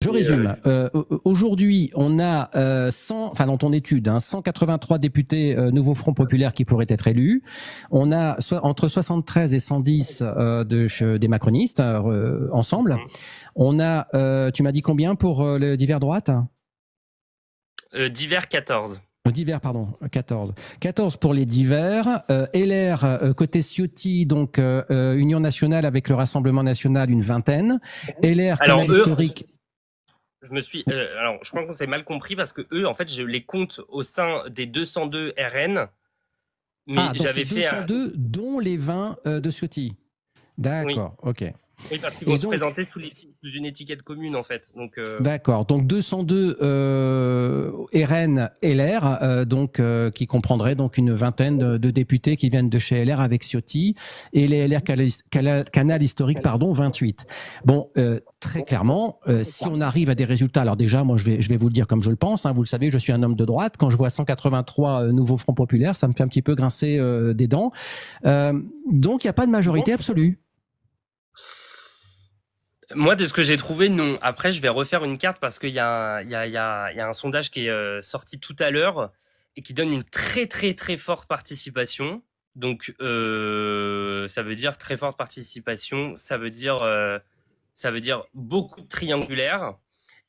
Je Et, résume. Aujourd'hui, on a 100, enfin dans ton étude, 183 députés Nouveau Front Populaire qui pourraient être élus. On a entre 73 et 110 des macronistes ensemble. On a, tu m'as dit combien pour le divers droite? divers 14. Divers, pardon, 14. 14 pour les divers. LR, côté Ciotti, donc Union nationale avec le Rassemblement national, une vingtaine. LR, Alors Canal eux, historique. alors je crois qu'on s'est mal compris parce que eux, en fait, je les compte au sein des 202 RN, mais Donc j'avais c'est fait 202, dont les 20 de Ciotti. oui. D'accord, ok. Oui, parce qu'ils Et vont se donc, présenter sous une étiquette commune, en fait. Donc, d'accord, donc 202 RN LR, qui comprendraient donc une vingtaine de députés qui viennent de chez LR avec Ciotti, et les LR Canal historique, pardon, 28. Bon, très clairement, si on arrive à des résultats, alors déjà, moi je vais vous le dire comme je le pense, vous le savez, je suis un homme de droite, quand je vois 183 nouveaux fronts populaires, ça me fait un petit peu grincer des dents. Donc il n'y a pas de majorité absolue. moi, de ce que j'ai trouvé, non. Après, je vais refaire une carte parce qu'il y a, un sondage qui est sorti tout à l'heure et qui donne une très, très, très forte participation. Donc, ça veut dire très forte participation. Ça veut dire beaucoup de triangulaires.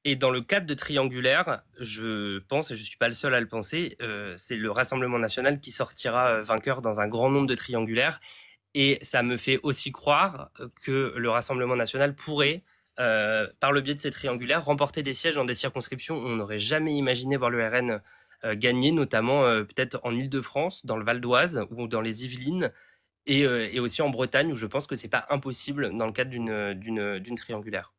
Et dans le cadre de triangulaire, je pense, et je ne suis pas le seul à le penser, c'est le Rassemblement national qui sortira vainqueur dans un grand nombre de triangulaires. Et ça me fait aussi croire que le Rassemblement national pourrait, par le biais de ces triangulaires, remporter des sièges dans des circonscriptions où on n'aurait jamais imaginé voir le RN gagner, notamment peut-être en Île-de-France, dans le Val d'Oise ou dans les Yvelines, et aussi en Bretagne, où je pense que c'est pas impossible dans le cadre d'une triangulaire.